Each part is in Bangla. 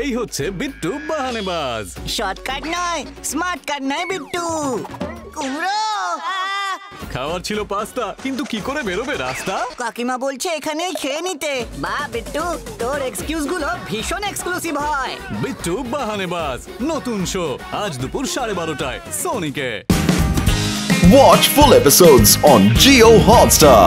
এই হচ্ছে বিট্টু বাহানেবাজ। শর্টকাট নয়, স্মার্ট কাট নয় বিট্টু। কুমড়ো খাওয়ার ছিল পাস্তা, কিন্তু কি করে বেরোবে রাস্তা? কাকিমা বলছে এখানেই খেয়ে নিতে। বা বিট্টু, তোর এক্সকিউজ গুলো ভীষণ এক্সক্লুসিভ হয়। বিট্টু বাহানেবাজ নতুন শো আজ দুপুর 12:30টায় সোনিকে। Watch full episodes on Jio Hotstar.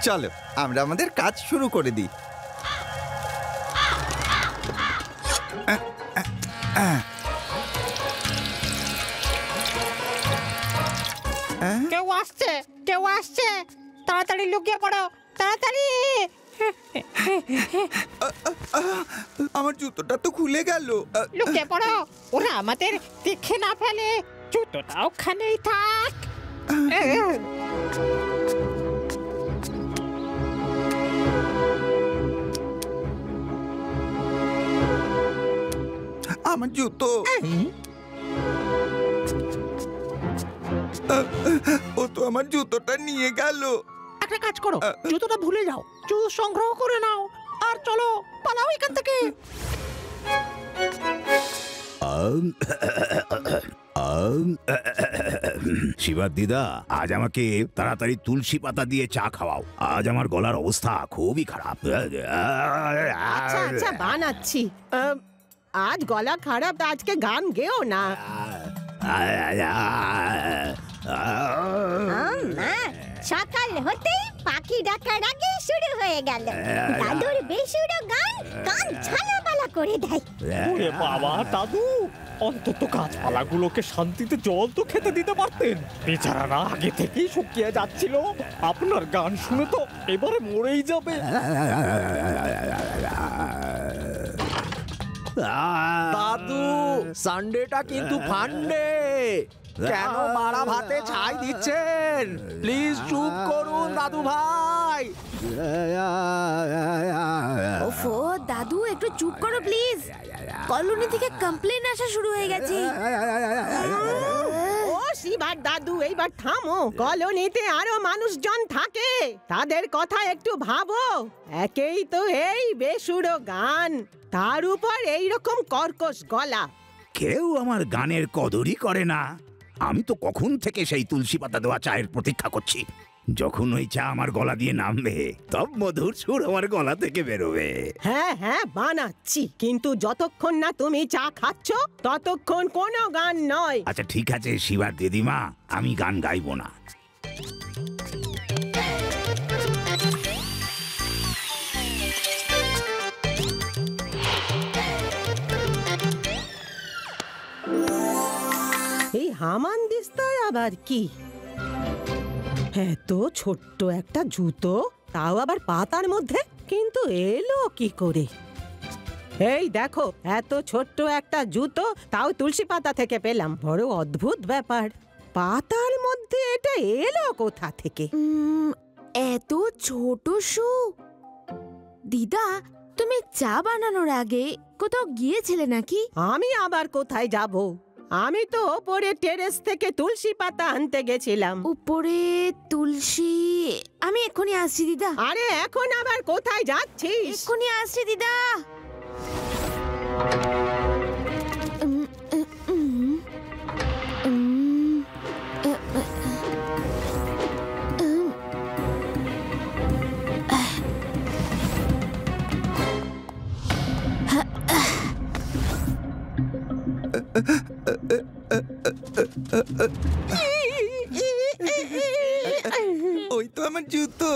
চলো আমরা আমাদের কাজ শুরু করে দিই। কেউ আসছে, কেউ আসছে, তাড়াতাড়ি লুকিয়ে পড়ো, তাড়াতাড়ি। আমার জুতোটা তো খুলে গেল। লুকিয়ে পড়ো, ওরা আমাদের দেখে না ফেলে। জুতোটা ওখানেই থাক। আমার জুতো। ও তো আমার জুতোটা নিয়ে গেল। একটা কাজ করো, জুতোটা ভুলে যাও, জুতো সংগ্রহ করে নাও আর চলো পালাও এখান থেকে। শিবার দিদা, আজ আমাকে তাড়াতাড়ি তুলসী পাতা দিয়ে চা খাওয়াও। আজ আমার গলার অবস্থা খুবই খারাপ। আচ্ছা আচ্ছা বানাচ্ছি। আজ গলা খারাপ, আজকে গান গেও না। সকাল হতেই পাখি ডাকার আগে শুরু হয়ে গেল দাদুর বেসুরো গান, কান ছানাপালা করে দেয়। ওরে বাবা দাদু, অন্তত গাছপালাগুলোকে শান্তিতে জল তো খেতে দিতে পারতেন। বেচারারা আগে থেকেই শুকিয়ে যাচ্ছিল, আপনার গান শুনে তো এবারে মরেই যাবে। দাদু, সানডেটা কিন্তু ফান্ডে। কেন মারা ভাতে ছাই দিচ্ছেন? প্লিজ চুপ করুন দাদু ভাই। ওফো দাদু, একটু চুপ করো প্লিজ। কলোনি থেকে কমপ্লেন আসা শুরু হয়ে গেছে। ও শিবার দাদু, এইবার থামো। কলোনিতে আরো মানুষজন থাকে, তাদের কথা একটু ভাবো। একেই তো এই বেসুরো গান, তার উপর এইরকম কর্কশ গলা। কেউ আমার গানের কদরই করে না। আমি তো কখন থেকে সেই তুলসী পাতা দেওয়া চায়ের প্রতীক্ষা করছি। যখন ওই চা আমার গলা দিয়ে নামবে, তব মধুর সুর আমার গলা থেকে বেরোবে। হ্যাঁ হ্যাঁ বানাচ্ছি, কিন্তু যতক্ষণ না তুমি চা খাচ্ছ ততক্ষণ কোনো গান নয়। আচ্ছা ঠিক আছে শিবার দিদিমা, আমি গান গাইবো না। এই হামানদিস্তায় আবার কি? এত ছোট্ট একটা জুতো, তাও আবার পাতার মধ্যে, কিন্তু এলো কি করে? এই দেখো, এত ছোট্ট একটা জুতো, তাও তুলসী পাতা থেকে পেলাম। বড় অদ্ভুত ব্যাপার, পাতার মধ্যে এটা এলো কোথা থেকে? এত ছোট শু। দিদা, তুমি চা বানানোর আগে কোথাও গিয়েছিলে নাকি? আমি আবার কোথায় যাব? আমি তো ওপরে টেরেস থেকে তুলসী পাতা আনতে গেছিলাম। উপরে তুলসী? আমি এক্ষুনি আসছি দিদা। আরে এখন আবার কোথায় যাচ্ছিস? এক্ষুনি আসছি দিদা। ওই তো আমার জুতো।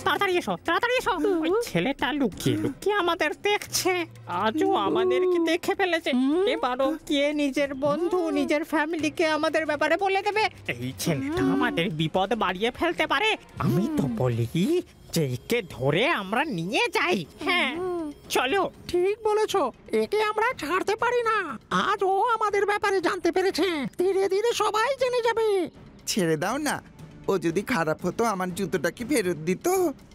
তাড়াতাড়ি তাড়াতাড়ি এসো তাড়াতাড়ি এসো। ওই ছেলেটা লুকিয়ে লুকিয়ে আমাদের দেখছে, আজও আমাদেরকে দেখে ফেলেছে। এবারও কে নিজের বন্ধু নিজের ফ্যামিলিকে আমাদের ব্যাপারে বলে দেবে। এই ছেলেটা আমাদের বিপদ বাড়িয়ে ফেলতে পারে। আমি তো বলি যে একে ধরে আমরা নিয়ে যাই। হ্যাঁ চলো। ঠিক বলেছো, একে আমরা ছাড়তে পারি না। আজ ও আমাদের ব্যাপারে জানতে পেরেছে, ধীরে ধীরে সবাই জেনে যাবে। ছেড়ে দাও না, ও যদি খারাপ হতো আমার জুতোটা কি ফেরত দিত?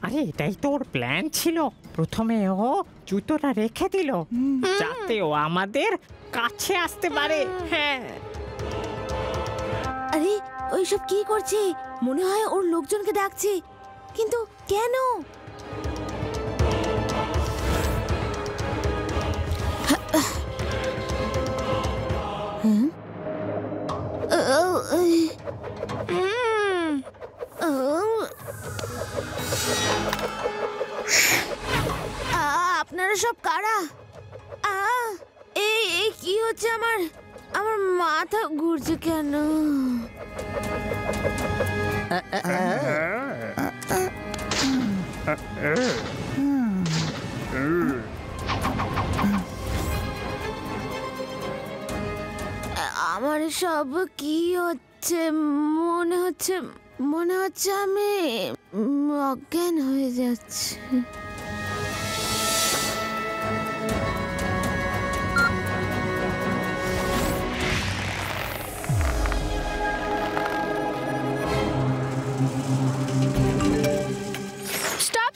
আরে এটাই তো ওর প্ল্যান ছিল। প্রথমে ও জুতোটা রেখে দিল যাতে ও আমাদের কাছে আসতে পারে। হ্যাঁ আরে ওইসব কি করছে? মনে হয় ওর লোকজনকে ডাকছে, কিন্তু কেন? আপনারা সব কারা? এই কি হচ্ছে? আমার মাথা ঘুরছে কেন? আমার সব কি হচ্ছে? মনে হচ্ছে আমি অজ্ঞান হয়ে যাচ্ছি।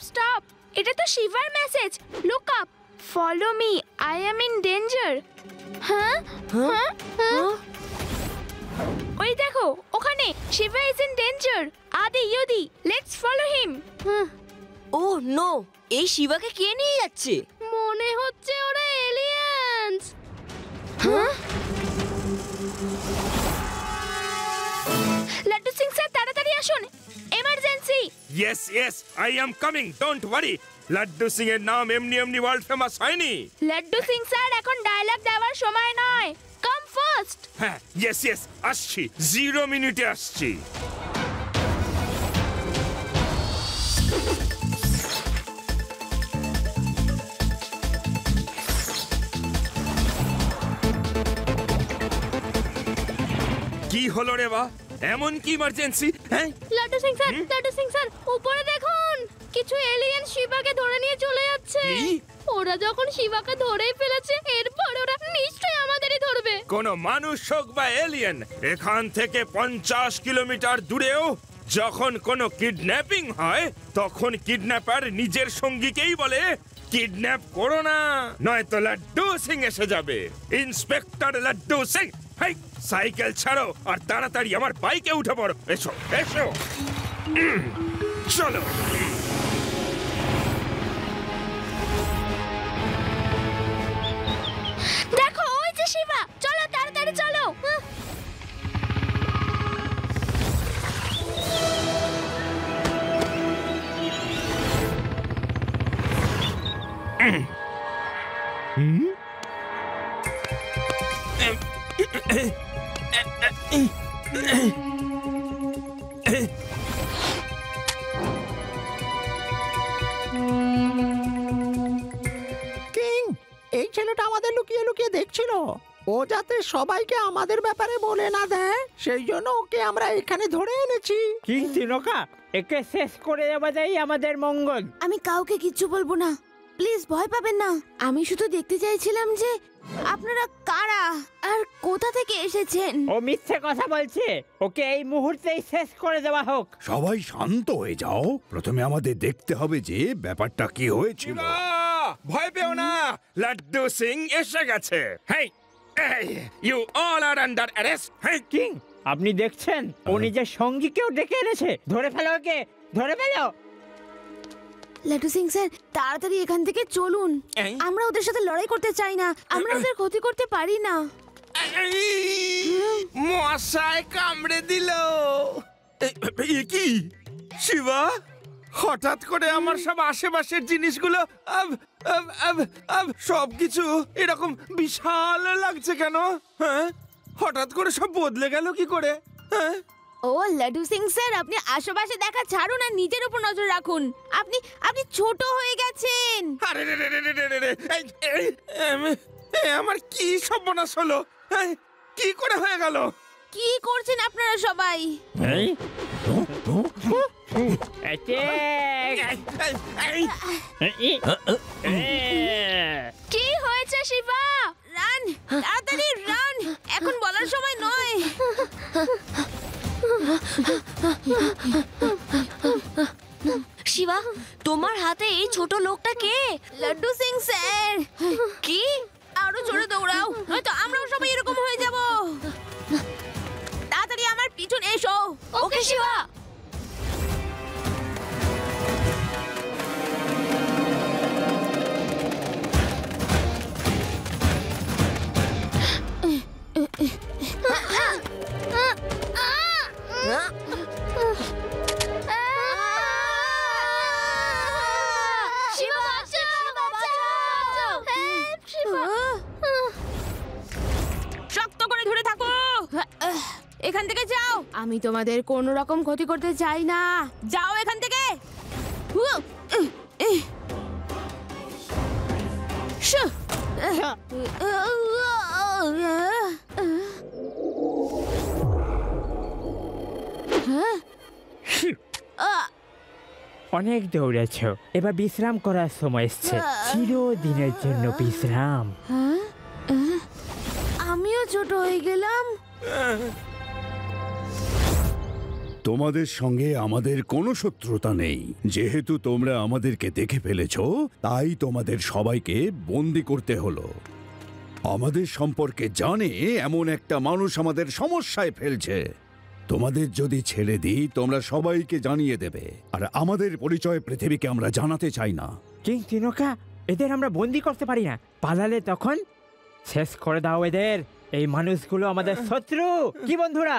Stop! এটা তো শিভার message. Look up, follow me, I am in danger. হ্যাঁ, ওই দেখো ওখানে, Shiva is in danger. Adi ইউদি, let's follow him. Oh no, এই শিবাকে কে নিয়ে যাচ্ছে? মনে হচ্ছে ওরা এলিয়েন্স। লাড্ডু সিং স্যার তাড়াতাড়ি আসুন, emergency. Yes, I am coming. Don't worry. Laddu Singh এর নাম এমনি ওয়ার্ল্ড ফেমাস হয়নি। লাড্ডু সিং স্যার এখন ডায়লগ দেওয়ার সময় নয়, কাম ফার্স্ট। হ্যাঁ, yes, আসছি, 0 মিনিটে আসছি। কি হলো রে বা? এমন কি ইমার্জেন্সি? হ্যাঁ লাড্ডু সিং স্যার উপরে দেখুন, কিছু এলিয়েন শিবাকে ধরে নিয়ে চলে যাচ্ছে। ওরা যখন শিবাকে ধরেই ফেলেছে, এরপর ওরা নিশ্চয়ই আমাদেরই ধরবে। কোন মানুষ হোক বা এলিয়েন, এখান থেকে 50 কিলোমিটার দূরেও যখন কোনো কিডন্যাপিং হয়, তখন কিডন্যাপার নিজের সঙ্গীকেই বলে কিডন্যাপ করো না, নয়তো লাড্ডু সিং এসে যাবে। Inspector Laddu Singh, hi cycle ছাড়ো আর তাড়াতাড়ি আমার বাইকে উঠে পড়ো। এসো চলো। দেখো ওই যে শিবা, চলো তাড়াতাড়ি চলো। কিং, এই ছেলেটা আমাদের লুকিয়ে লুকিয়ে দেখছিল। ও যাতে সবাইকে আমাদের ব্যাপারে বলে না দেয়, সেই জন্য ওকে আমরা এখানে ধরে এনেছি। কি তিনকা, একে শেষ করে দেওয়া যায় আমাদের মঙ্গল। আমি কাউকে কিচ্ছু বলবো না, প্লিজ ভয় পাবেন না। আমি শুধু দেখতে চাইছিলাম যে আপনারা কারা আর কোথা থেকে এসেছেন। ও মিথ্যে কথা বলছে, ওকে এই মুহূর্তেই শেষ করে দেওয়া হোক। সবাই শান্ত হয়ে যাও, প্রথমে আমাদের দেখতে হবে যে ব্যাপারটা কি হয়েছিল। ভয় পেও না, লাড্ডু সিং এসে গেছে। Hey, you all are under arrest. Hey king, আপনি দেখছেন ও নিজের সঙ্গীকেও ডেকে এনেছে। ধরে ফেলো ওকে, ধরে ফেলো। লাড্ডু সিং স্যার তাড়াতাড়ি এখান থেকে চলুন। আমরা ওদের সাথে লড়াই করতে চাই না, আমরা ওদের ক্ষতি করতে পারি না। মশায় কামড়ে দিল। কি শিবা, হঠাৎ করে আমার সব আশেপাশের জিনিসগুলো সবকিছু এরকম বিশাল লাগছে কেন? হ্যাঁ, হঠাৎ করে সব বদলে গেল কি করে? হ্যাঁ, ও লাড্ডু সিং স্যার, আপনি আশেপাশে দেখা ছাড়ুন আর নিজের উপর নজর রাখুন। আপনি ছোট হয়ে গেছেন। আরে রে রে রে রে রে রে, আমার কি সর্বনাশ হলো? কি করে হয়ে গেল? কি করছেন আপনারা সবাই? কি হয়েছে শিবা? রান, তাড়াতাড়ি রান, এখন বলার সময় নয়। শিবা, তোমার হাতে এই ছোট লোকটা কে? লাড্ডু সিং স্যার। কি? আরো জোরে দৌড়াও, নয়তো আমরাও সবাই এরকম হয়ে যাব। তাড়াতাড়ি আমার পিছনে এসো। ওকে শিবা। শক্ত করে ধরে থাকো। এখান থেকে যাও, আমি তোমাদের কোনো রকম ক্ষতি করতে চাই না। যাও এখান থেকে। অনেক দৌড়েছ, এবার বিশ্রাম করার সময় এসছে। চিরদিনের জন্য বিশ্রাম। আমিও ছোট হয়ে গেলাম। তোমাদের সঙ্গে আমাদের কোনো শত্রুতা নেই। যেহেতু তোমরা আমাদেরকে দেখে ফেলেছো, তাই তোমাদের সবাইকে বন্দি করতে হলো। আমাদের সম্পর্কে জানে এমন একটা মানুষ আমাদের সমস্যায় ফেলছে। তোমাদের যদি ছেড়ে দিই, তোমরা সবাইকে জানিয়ে দেবে, আর আমাদের পরিচয় পৃথিবীকে আমরা জানাতে চাই না। কিং তিনোকা, এদের আমরা বন্দি করতে পারি না। পালালে তখন শেষ করে দাও এদের। এই মানুষগুলো আমাদের শত্রু। কি বন্ধুরা?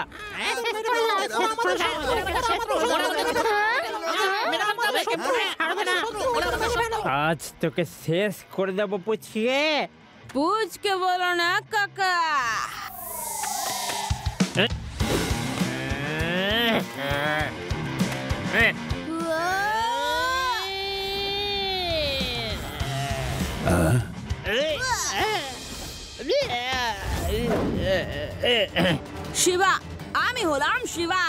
আজ তোকে শেষ করে দেবো পুছিয়ে। পুচকে বলো না কাকা। শিবা, আমি হলাম শিবা।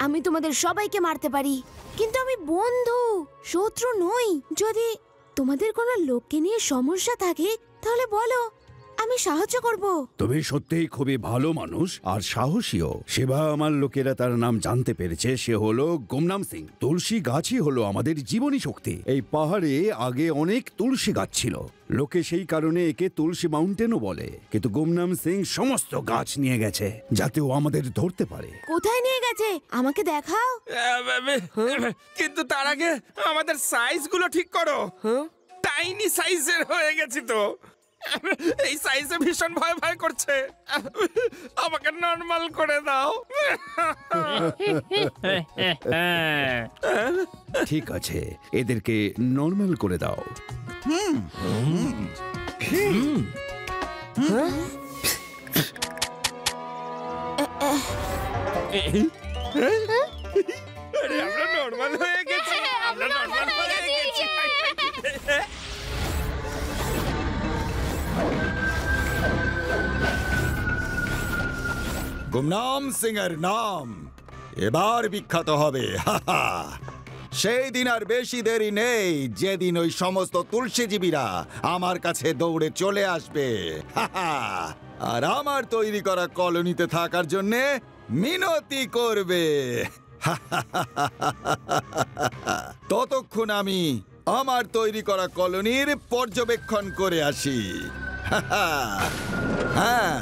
আমি তোমাদের সবাইকে মারতে পারি, কিন্তু আমি বন্ধু, শত্রু নই। যদি তোমাদের কোনো লোককে নিয়ে সমস্যা থাকে তাহলে বলো, আমি সাহায্য করব। তুমি সত্যিই খুবই ভালো মানুষ আর সাহসীও। সেবা আমার লোকেরা তার নাম জানতে পেরেছে। সে হলো গুমনাম সিং। তুলসী গাছই হলো আমাদের জীবনী শক্তি। এই পাহাড়ে আগে অনেক তুলসী গাছ ছিল। লোকে সেই কারণে একে তুলসী মাউন্টেনও বলে। কিন্তু গুমনাম সিং সমস্ত গাছ নিয়ে গেছে, যাতে ও আমাদের ধরতে পারে। কোথায় নিয়ে গেছে আমাকে দেখাও। কিন্তু তার আগে আমাদের সাইজগুলো ঠিক করো। টাইনি সাইজের হয়ে গেছি তো। এই সাইজে ভীষণ ভয় ভয় করছে। আমাকে নরমাল করে দাও। ঠিক আছে, এদেরকে নরমাল করে দাও। আমরা নরমাল হয়ে গেছি। আমরা নরমাল হয়ে গেছি। গুমনাম সিং এর নাম এবার বিখ্যাত হবে। সেই দিন আর বেশি দেরি নেই, যেদিন ওই সমস্ত তুলসীজীবীরা আমার কাছে দৌড়ে চলে আসবে আর আমার তৈরি করা কলোনিতে থাকার জন্য মিনতি করবে। ততক্ষণ আমি আমার তৈরি করা কলোনির পর্যবেক্ষণ করে আসি। হ্যাঁ,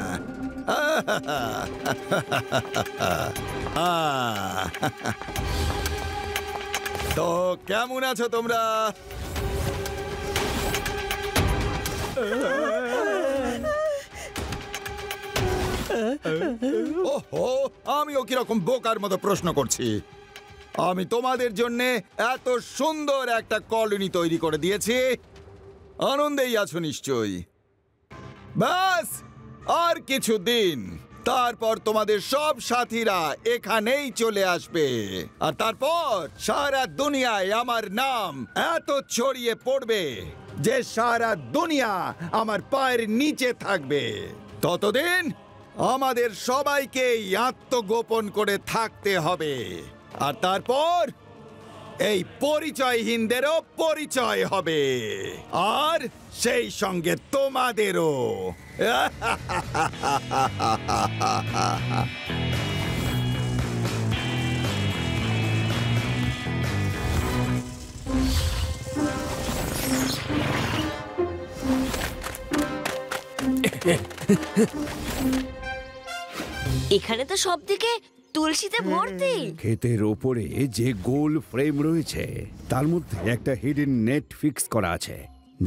তো কেমন আছো তোমরা? ওহো, আমিও কিরকম বোকার মতো প্রশ্ন করছি। আমি তোমাদের জন্য এত সুন্দর একটা কলোনি তৈরি করে দিয়েছি, আনন্দেই আছো নিশ্চয়ই। ব্যাস আর কিছুদিন, তারপর তোমাদের সব সাথীরা এখানেই চলে আসবে, আর তারপর সারা দুনিয়ায় আমার নাম এত ছড়িয়ে পড়বে যে সারা দুনিয়া আমার পায়ের নিচে থাকবে। ততদিন আমাদের সবাইকেই আত্মগোপন করে থাকতে হবে, আর তারপর এই পরিচয়হীনদেরও পরিচয় হবে, আর সেই সঙ্গে তোমাদেরও। এখানে তো সবদিকে তুলসীতে ভর্তি। ক্ষেতের ওপরে যে গোল ফ্রেম রয়েছে তার মধ্যে একটা হিডেন নেট ফিক্স করা আছে।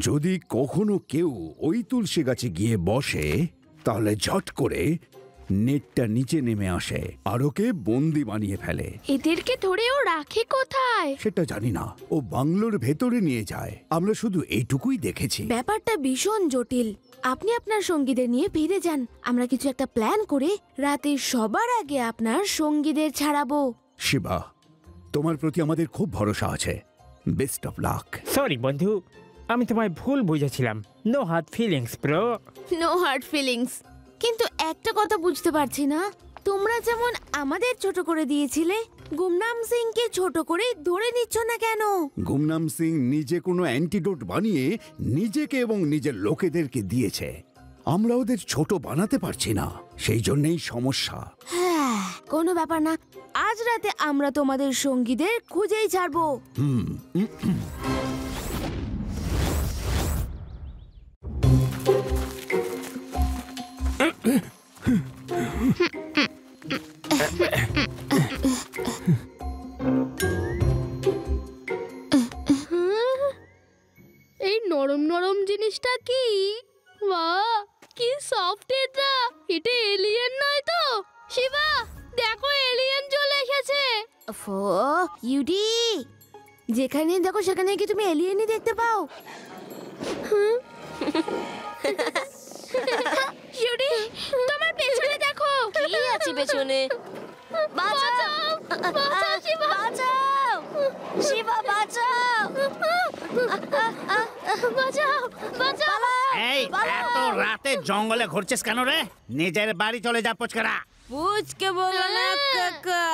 যদি কখনো কেউ ওই তুলসী গাছে গিয়ে বসে তাহলে ঝট করে নেটটা নিচে নেমে আসে আর ওকে বন্দি বানিয়ে ফেলে। এদেরকে ধরে ও রাখে কোথায় সেটা জানি না, ও বাংলোর ভেতরে নিয়ে যায়। আমরা শুধু এইটুকুই দেখেছি। ব্যাপারটা ভীষণ জটিল। আপনি আপনার সঙ্গীদের নিয়ে ফিরে যান, আমরা কিছু একটা প্ল্যান করে রাতে সবার আগে আপনার সঙ্গীদের ছাড়াবো। শিবা, তোমার প্রতি আমাদের খুব ভরসা আছে। Best of luck. সরি বন্ধু, আমি তোমায় ভুল বুঝেছিলাম। No hard feelings bro. No hard feelings. কিন্তু একটা কথা বুঝতে পারছি না, তোমরা যেমন আমাদের ছোট করে দিয়েছিলে, গুমনাম সিংকে ছোট করে ধরে নিচ্ছ না কেন? গুমনাম সিং নিজে কোনো অ্যান্টিডোট বানিয়ে নিজেকে এবং নিজের লোকেদেরকে দিয়েছে। আমরা ওদের ছোট বানাতে পারছি না, সেই জন্যই সমস্যা। হ্যাঁ, কোনো ব্যাপার না। আজ রাতে আমরা তোমাদের সঙ্গীদের খুঁজেই ছাড়বো। এই নরম নরম জিনিসটা কি? বাহ, কি সফট এটা! এটা এলিয়েন নয় তো? শিবা, দেখো এলিয়েন চলে এসেছে। ইউডি, যেখানে দেখো সেখানে কি তুমি এলিয়েনই দেখতে পাও? ইউডি, তোমার পেছনে দেখো। কি আছে পেছনে? বাঁচাও! বাঁচাও শিবা! বাঁচাও! শিবা বাঁচাও! বাঁচাও! বাঁচাও! এই এত রাতে জঙ্গলে ঘুরছিস কেন রে? নিজের বাড়ি চলে যা পুচকারা। পুচকে বলো না কাকা।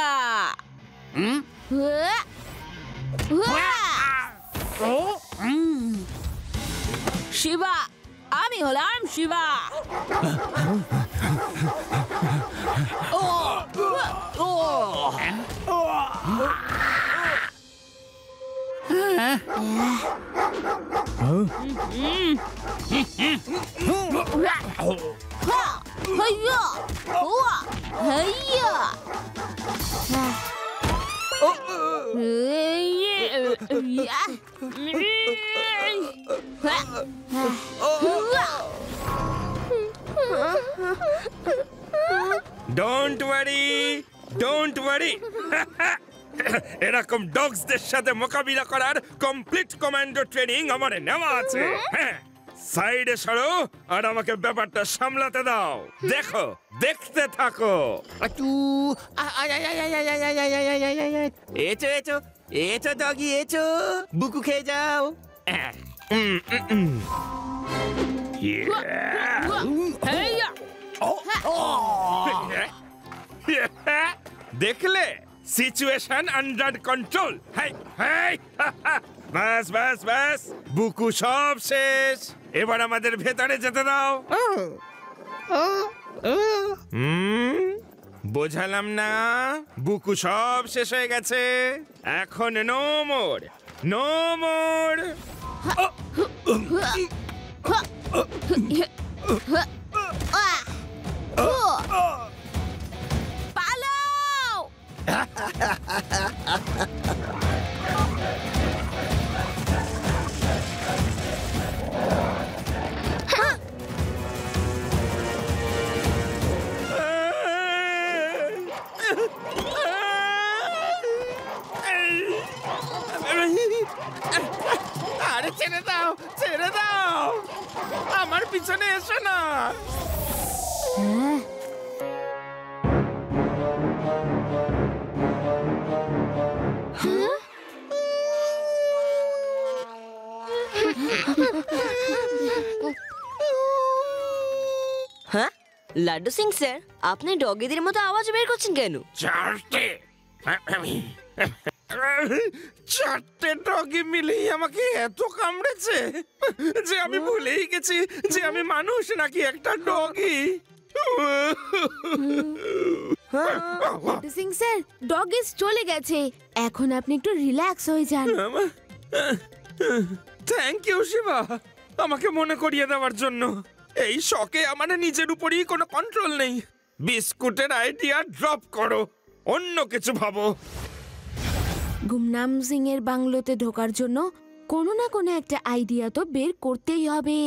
শিবা, আমি হলাম Shiva. Don't worry, don't worry. এরকম ডগসদের সাথে মোকাবিলা করার কমপ্লিট কমান্ডো ট্রেনিং আমার নেওয়া আছে। হ্যাঁ, সাইডে সরো আর আমাকে ব্যাপারটা সামলাতে দাও। দেখো, দেখতে থাকো। এচো এচো এচো ডগি, এচো বুকু খেয়ে যাও। দেখলে, সিচুয়েশন আন্ডার কন্ট্রোল। ব্যাস ব্যাস ব্যাস, বুকু সব শেষ। এবার আমাদের ভেতরে যেতে দাও। বোঝালাম না? বুকু সব শেষ হয়ে গেছে। এখন নো মোর, নো মোর। পালাও! পেছনে এসো না। হ্যাঁ, লাড্ডু সিং স্যার, আপনি ডগিদের মতো আওয়াজ বের করছেন কেন? চারটে ডগি মিলেই আমাকে এত কামড়েছে যে আমি ভুলেই গেছি যে আমি মানুষ নাকি একটা ডগি। লাড্ডু সিং স্যার, ডগিস চলে গেছে, এখন আপনি একটু রিল্যাক্স হয়ে যান। থ্যাংক ইউ শিবা, আমাকে মনে করিয়ে দেওয়ার জন্য। এই শকে আমার নিজের উপরই কোনো কন্ট্রোল নেই। বিস্কুটের আইডিয়া ড্রপ করো, অন্য কিছু ভাবো। গুমনাম সিং এর বাংলোতে ঢোকার জন্য কোনো না কোনো একটা আইডিয়া তো বের করতেই হবে।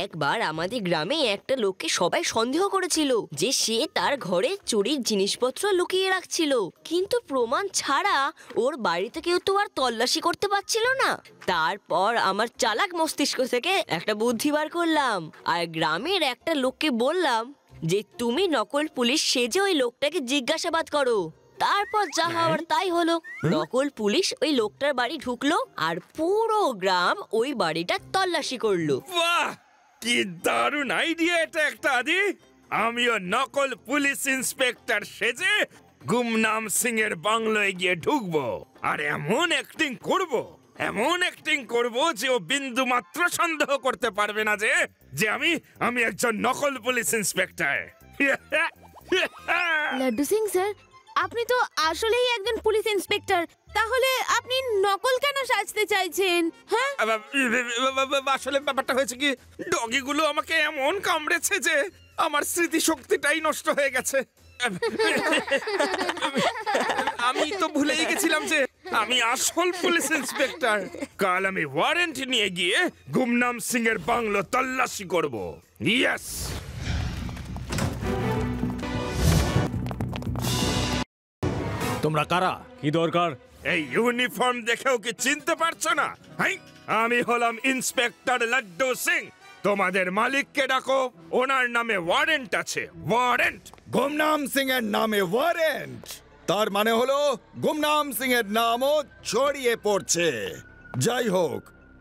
একবার আমাদের গ্রামে একটা লোককে সবাই সন্দেহ করেছিল যে সে তার ঘরে চুরির জিনিসপত্র লুকিয়ে রাখছিল, কিন্তু প্রমাণ ছাড়া ওর বাড়িতে কেউ তো আর তল্লাশি করতে পারছিল না। তারপর আমার চালাক মস্তিষ্ক থেকে একটা বুদ্ধি বার করলাম আর গ্রামের একটা লোককে বললাম যে তুমি নকল পুলিশ সেজে ওই লোকটাকে জিজ্ঞাসাবাদ করো। তারপর যা হওয়ার তাই হলো। নকল পুলিশ ওই লোকটার বাড়ি ঢুকলো আর পুরো গ্রাম ওই বাড়িটা তল্লাশি করলো। বাহ, কি দারুণ আইডিয়া এটা একটা আদি। আমিও নকল পুলিশ ইন্সপেক্টর সেজে গুমনাম সিং এর বাংলোয় গিয়ে ঢুকবো আর এমন অ্যাক্টিং করব যে ও বিন্দু মাত্র সন্দেহ করতে পারবে না যে আমি একজন নকল police inspector. Laddu Singh sir, আপনি তো আসলেই একজন পুলিশ ইন্সপেক্টর, তাহলে আপনি নকল কেন সাজতে চাইছেন? হ্যাঁ, আসলে ব্যাপারটা হয়েছে কি, ডগিগুলো আমাকে এমন কামড়েছে যে আমার স্মৃতিশক্তিটাই নষ্ট হয়ে গেছে। আমি তো ভুলেই গেছিলাম যে আমি আসল পুলিশ ইন্সপেক্টর। কাল আমি ওয়ারেন্ট নিয়ে গিয়ে গুমনাম সিং এর বাংলো তল্লাশি করব। ইয়েস। তোমরা কারা? কি দরকার? এই ইউনিফর্ম দেখেও কি চিনতে পারছো না? আমি হলাম ইন্সপেক্টর লাড্ডু সিং। তোমাদের মালিককে ডাকো, ওনার নামে ওয়ারেন্ট আছে। ওয়ারেন্ট। গুমনাম সিং এর নামে ওয়ারেন্ট, তার মানে হলো গুমনাম সিং এর নামও ছড়িয়ে পড়ছে। যাই হোক,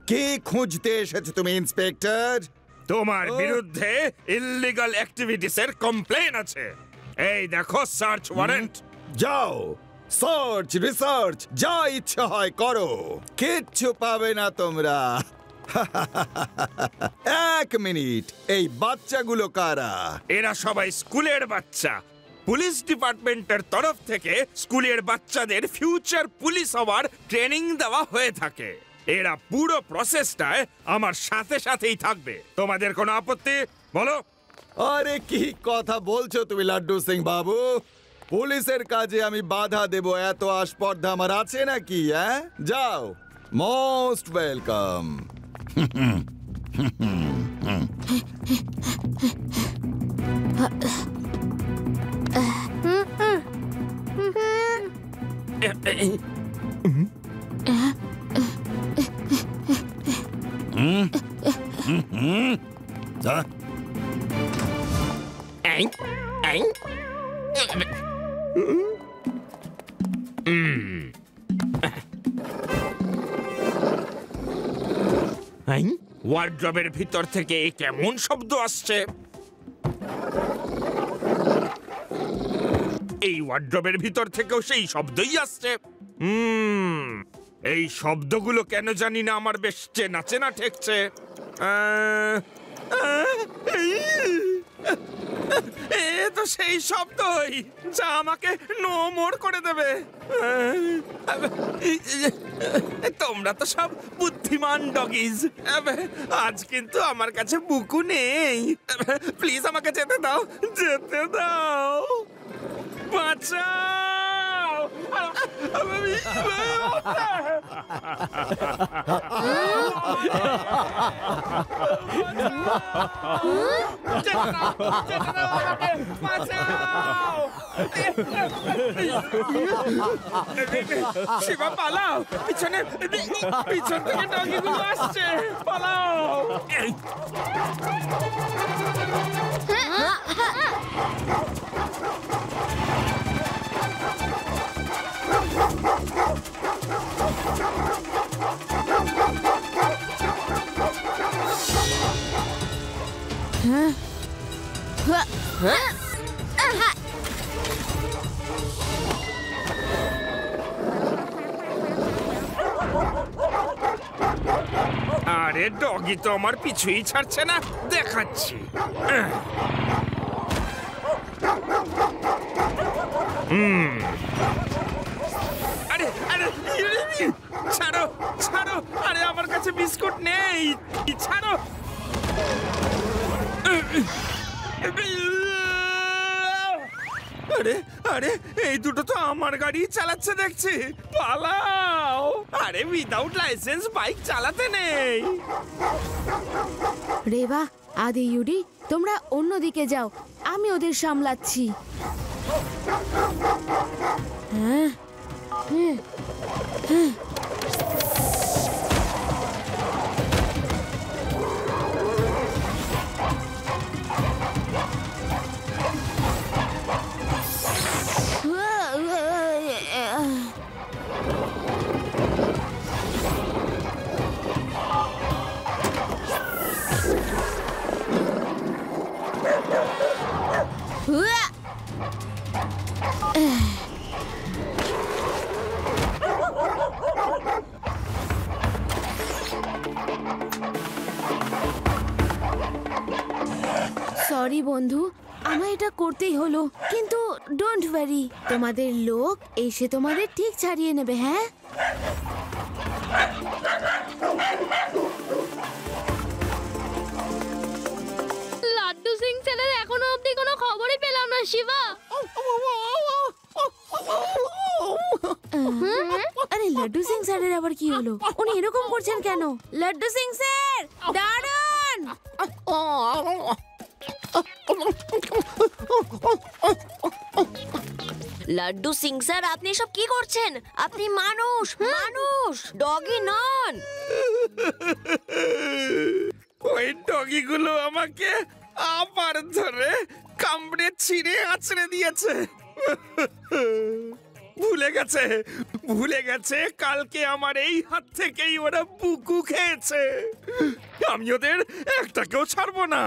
কি খুঁজতে এসেছো তুমি ইন্সপেক্টর? তোমার বিরুদ্ধে ইল্লিগাল অ্যাক্টিভিটিস এর কমপ্লেন আছে। এই দেখো সার্চ ওয়ারেন্ট। যাও, সার্চ রিসার্চ যা ইচ্ছা হয় করো, কিচ্ছু পাবে না তোমরা। এক মিনিট, এই বাচ্চাগুলো কারা? এরা সবাই স্কুলের বাচ্চা। পুলিশ ডিপার্টমেন্টের তরফ থেকে স্কুলের বাচ্চাদের ফিউচার পুলিশ হওয়ার ট্রেনিং দেওয়া হয়ে থাকে। এরা পুরো প্রসেসটায় আমার সাথেই থাকবে। তোমাদের কোনো আপত্তি? বলো। আরে কি কথা বলছো তুমি লাড্ডু সিং বাবু? পুলিশের কাজে আমি বাধা দেব এত আস্পর্ধা আমার আছে নাকি? হ্যাঁ, যাও, মোস্ট ওয়েলকাম। ওয়ার্ড্রবের ভিতর থেকে কেমন শব্দ আসছে? এই ওয়ার্ড্রবের ভিতর থেকেও সেই শব্দই আসছে। এই শব্দগুলো কেন জানি না আমার বেশ চেনা চেনা ঠেকছে। এ তো সেই শব্দই যা আমাকে নো মোর করে দেবে। তোমরা তো সব বুদ্ধিমান ডগিজ। আজ কিন্তু আমার কাছে বুকু নেই। প্লিজ আমাকে যেতে দাও, যেতে দাও। বাঁচাও, শিবা পালাও, পিছনে পিছন থেকে ডগিগুলো আসছে, পালাও। আরে ডগি তো আমার পিছুই ছাড়ছে না, দেখাচ্ছি। আরে আরে ছাড়ো ছাড়ো, আরে আমার কাছে বিস্কুট নেই, ছাড়ো। আরে আরে এই দুটো তো আমার গাড়ি চালাচ্ছে দেখছি, পালাও। আরে উইদাউট লাইসেন্স বাইক চালাতে নেই। রেবা, আদি, ইউডি, তোমরা অন্যদিকে যাও, আমি ওদের সামলাচ্ছি। হ্যাঁ হ্যাঁ হ্যাঁ। সরি বন্ধু, আমার এটা করতেই হলো, কিন্তু ডোন্ট ওয়ারি, তোমাদের লোক এসে তোমাদের ঠিক ছাড়িয়ে নেবে। হ্যাঁ, লাড্ডু সিং স্যারের এখনো অবধি কোনো খবরই পেলাম না শিবা। আরে লাড্ডু সিং স্যারের আবার কি হলো? উনি এরকম করছেন কেন? লাড্ডু সিং স্যার দাঁড়ান। লাড্ডু সিং স্যার, আপনি এসব কি করছেন? আপনি মানুষ, মানুষ, ডগি নন। ওই ডগিগুলো আমাকে আবার ধরে কামড়ে ছিঁড়ে আছড়ে দিয়েছে। ভুলে গেছে কালকে আমার এই হাত থেকেই ওরা বুকু খেয়েছে। আমি ওদের একটাকেও ছাড়বো না।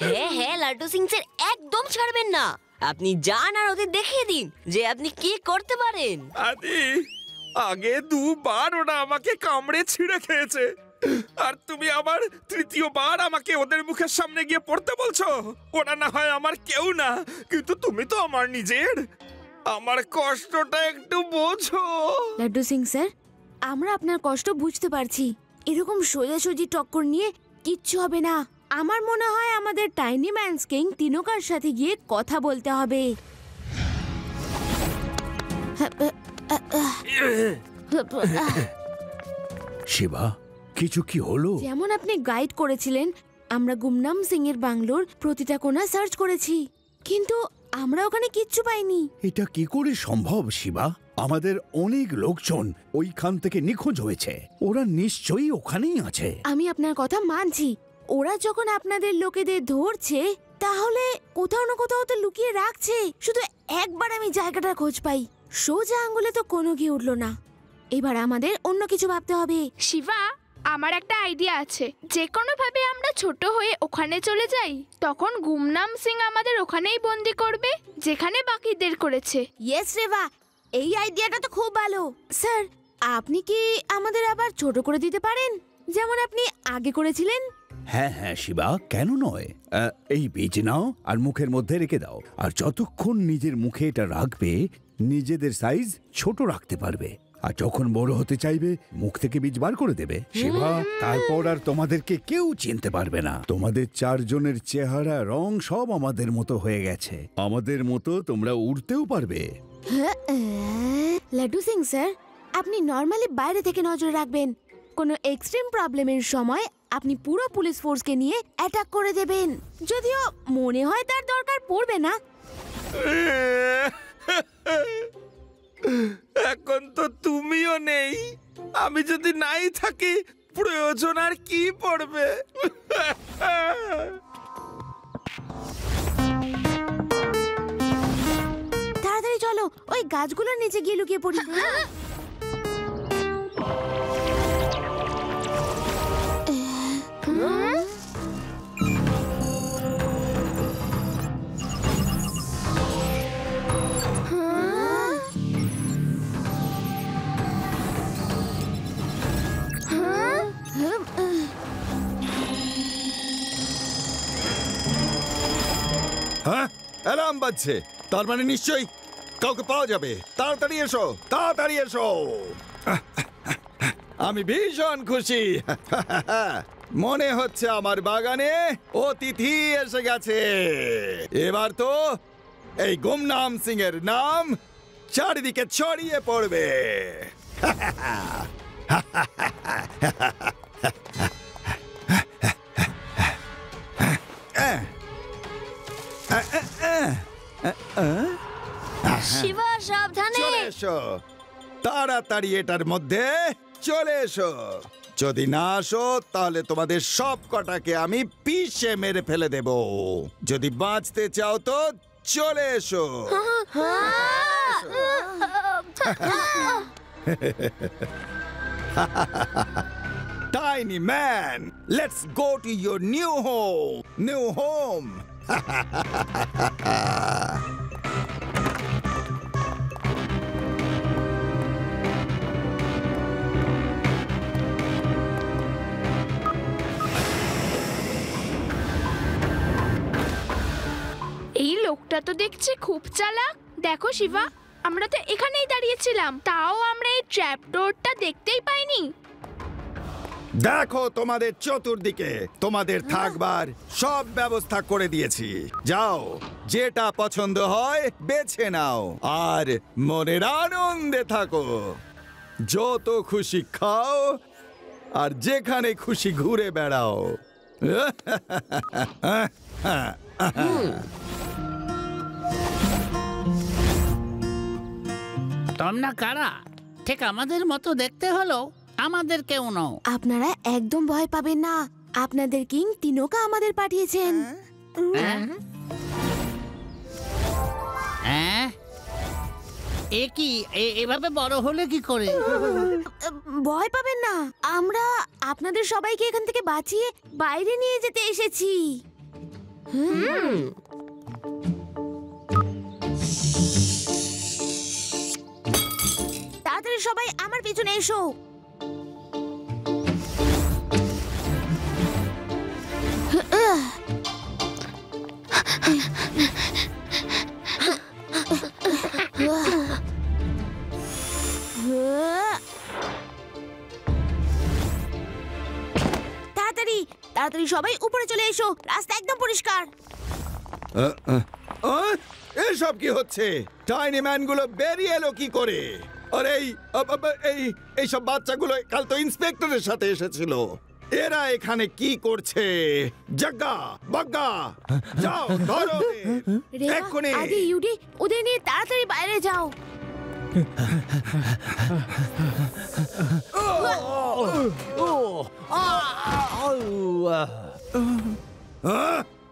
হ্যাঁ হ্যাঁ, লাড্ডু সিং স্যার একদম ছাড়বেন না। আপনি যান আর ওদের দেখিয়ে দিন যে আপনি কি করতে পারেন। আদি, আগে দুবার ওরা আমাকে কামড়ে ছিঁড়ে খেয়েছে, আর তুমি আবার তৃতীয়বার আমাকে ওদের মুখের সামনে গিয়ে পড়তে বলছো। ওরা না হয় আমার কেউ না, কিন্তু তুমি তো আমার নিজের। আমার কষ্টটা একটু বোঝো। লাড্ডু সিং স্যার, আমরা আপনার কষ্ট বুঝতে পারছি। এরকম সোজাসুজি টক্কর নিয়ে কিচ্ছু হবে না। আমার মনে হয় আমাদের টাইনি ম্যানস কিং তিনোকার সাথে গিয়ে কথা বলতে হবে। শিবা, কিছু কি হলো? যেমন আপনি গাইড করেছিলেন, আমরা গুমনাম সিং এর বাংলোর প্রতিটা কোণা সার্চ করেছি, কিন্তু আমরা ওখানে কিচ্ছু পাইনি। এটা কি করে সম্ভব শিবা? আমাদের অনেক লোকজন ওইখান থেকে নিখোঁজ হয়েছে, ওরা নিশ্চয়ই ওখানেই আছে। আমি আপনার কথা মানছি, ওরা যখন আপনাদের লোকেদের ধরছে তাহলে কোথাও না কোথাও তো লুকিয়ে রাখছে। শুধু একবার আমি জায়গাটার খোঁজ পাই, সোজা আঙ্গুলে তো কোনো ঘি উঠলো না। এবার আমাদের অন্য কিছু ভাবতে হবে। শিবা, আমার একটা আইডিয়া আছে। যে কোনো ভাবে আমরা ছোট হয়ে ওখানে চলে যাই, তখন গুমনাম সিং আমাদের ওখানেই বন্দি করবে যেখানে বাকিদের করেছে। ইয়েস রেবা, এই আইডিয়াটা তো খুব ভালো। স্যার, আপনি কি আমাদের আবার ছোট করে দিতে পারেন, যেমন আপনি আগে করেছিলেন? হ্যাঁ হ্যাঁ শিবা, কেন নয়। এই বীজ নাও আর মুখের মধ্যে রেখে দাও, আর যতক্ষণ নিজের মুখে এটা রাখবে নিজেদের সাইজ ছোট রাখতে পারবে, আর যখন বড় হতে চাইবে মুখ থেকে বীজ বার করে দেবে। শিবা, তারপর আর তোমাদেরকে কেউ চিনতে পারবে না। তোমাদের চারজনের চেহারা রং সব আমাদের মতো হয়ে গেছে। আমাদের মতো তোমরা উড়তেও পারবে। লাড্ডু সিং স্যার, আপনি নর্মালি বাইরে থেকে নজর রাখবেন। কোনো এক্সট্রিম প্রবলেমের সময় আপনি পুরো পুলিশ ফোর্সকে নিয়ে অ্যাটাক করে দেবেন। যদিও মনে হয় তার দরকার পড়বে না। এখন তো তুমিও নেই, আমি যদি নাই থাকি প্রয়োজন আর কি পড়বে? তাড়াতাড়ি চলো, ওই গাছগুলোর নিচে গিয়ে লুকিয়ে পড়ি। হ্যাঁ, অ্যালার্ম বাজছে, তার মানে নিশ্চয়ই কাউকে পাওয়া যাবে। তাড়াতাড়ি এসো, তাড়াতাড়ি এসো। আমি ভীষণ খুশি। মনে হচ্ছে আমার বাগানে অতিথি এসে গেছে। এবার তো এই গুমনাম সিং এর নাম চারিদিকে ছড়িয়ে পড়বে। শিবা, সাবধানে। চলে এসো, তাড়াতাড়ি এটার মধ্যে চলে এসো। যদি না আসো তাহলে তোমাদের সব কটাকে আমি পিষে মেরে ফেলে দেব। যদি বাঁচতে চাও তো চলে এসো। Tiny man, let's go to your new home. New home. এই লোকটা তো দেখছি খুব চালাক। দেখো শিবা, আমরা তো এখানেই দাঁড়িয়েছিলাম, তাও আমরা এই ট্র্যাপ ডোরটা দেখতেই পাইনি। দেখো তোমাদের চতুর্দিকে তোমাদের থাকবার সব ব্যবস্থা করে দিয়েছি। যাও, যেটা পছন্দ হয় বেছে নাও আর মনের আনন্দে থাকো। যত খুশি খাও আর যেখানে খুশি ঘুরে বেড়াও। তোমরা কারা? ঠিক আমাদের মতো দেখতে হলো, আমাদের কেউ নও। আপনারা একদম ভয় পাবেন না, আপনাদের কিং তিনোকা আমাদের পাঠিয়েছেন। হ্যাঁ, এ কি এভাবে বড় হলে কি করে? ভয় পাবেন না, আমরা আপনাদের সবাইকে এখান থেকে বাঁচিয়ে বাইরে নিয়ে যেতে এসেছি। তাড়াতাড়ি সবাই আমার পিছনে এসো। তাড়াতাড়ি তাড়াতাড়ি সবাই উপরে চলে এসো, রাস্তা একদম পরিষ্কার। এসব কি হচ্ছে? টাইনি ম্যান গুলো বেরিয়ে এলো কি করে? আর এইসব বাচ্চাগুলো কাল তো ইন্সপেক্টরের সাথে এসেছিল। এরা এখানে কি করছে? জাগ্গা বাগ্গা, যাও ধরো এক্ষুনি। আদি ইউডি, ওদের নিয়ে তাড়াতাড়ি বাইরে যাও।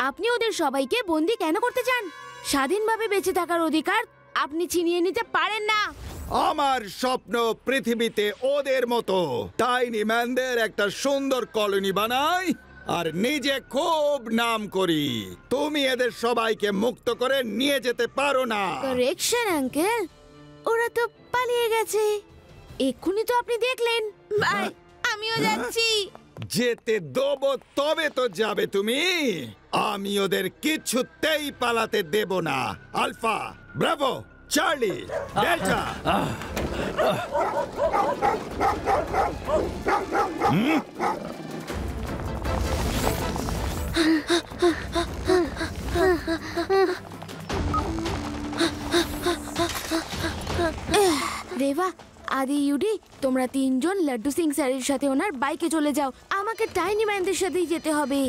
আপনি ওদের সবাইকে বন্দি কেন করতে চান? স্বাধীনভাবে বেঁচে থাকার অধিকার আপনি ছিনিয়ে নিতে পারেন না। আমার স্বপ্ন পৃথিবীতে ওদের মতো টাইনি ম্যানদের একটা সুন্দর কলোনি বানাই আর নিজে খুব নাম করি। তুমি এদের সবাইকে মুক্ত করে নিয়ে যেতে পারো না। কারেকশন আঙ্কেল, ওরা তো পালিয়ে গেছে। এক্ষুনি তো আপনি দেখলেন। বাই, আমিও যাচ্ছি। যেতে দেবো তবে তো যাবে তুমি। আমি ওদের কিছুতেই পালাতে দেব না। Alpha, bravo, charlie, delta. Deva, Adi, UD, তোমরা তিনজন লাড্ডু সিং স্যারের সাথে ওনার বাইকে চলে যাও। আমাকে টাইনি ম্যানদের সাথেই যেতে হবে।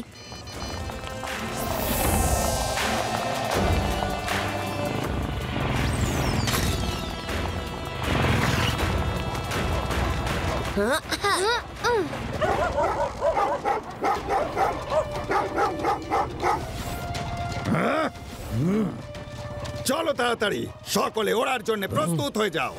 চলো তাড়াতাড়ি, সকলে ওড়ার জন্য প্রস্তুত হয়ে যাও।